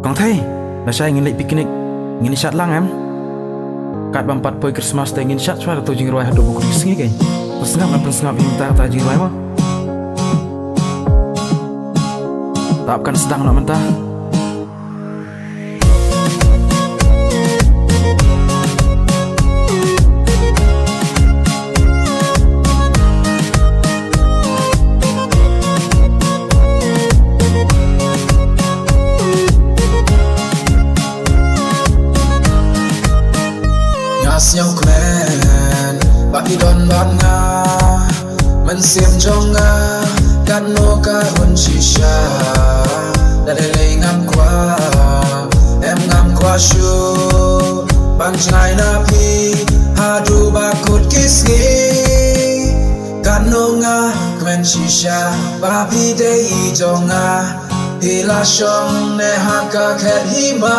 Bang thay, là saya ingin lihat piknik, ingin chat lang em. Kat bampat poi Christmas ta ingin chat suara tu jing roi hadu buku singi kai. Pesengap dan pesengap minta ta jing roi mah. Tapkan sedang nak mentah. Yang kmen baki don ban nga men sim jong nga kan no ka hun shisha da le ngam kwa em ngam kwa shu ban chnai na pi ha du ba kut kisgi kan no nga kmen shisha ba pi de i jong nga pi la shong ne ha ka khet hi ma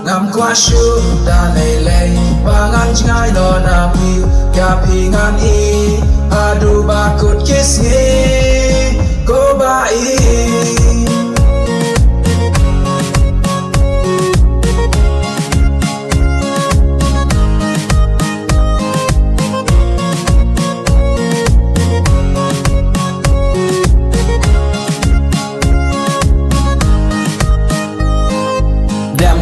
ngam qua shu da lele bangan ngai no na pi ya pi ngan i adu ba kut kiss ni go ba i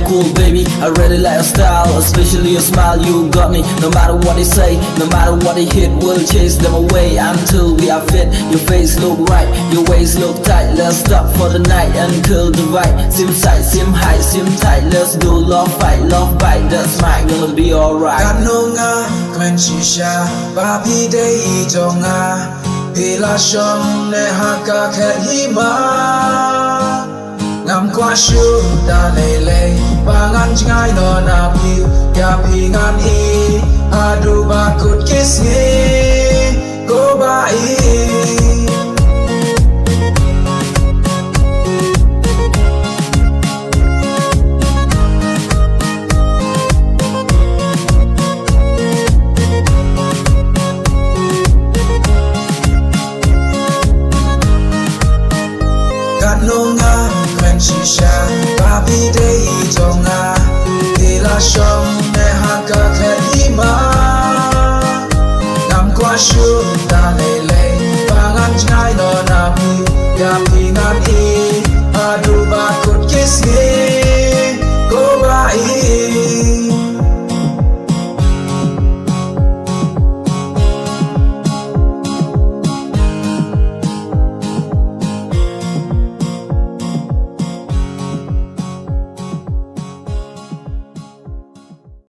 Cool baby, I really like your style, especially your smile, you got me. No matter what they say, no matter what they hit, we'll chase them away until we are fit. Your face look right, your waist look tight. Let's stop for the night until the right. Sim tight, sim high, sim tight. Let's do love fight, love bite. That's mine, gonna be alright. Kan no nga kmen shisha ba pi de i jong nga pi la shong ne ha ka khet hi ma ngam qua shu da lele bangan ngai no na pi ya pi ngan i adu ba kut kiss ni go ba i shisha ba pi de i jong nga pi la shong ne ha ka khet hi ma ngam qua shu da lele bangan ngai no na pi ya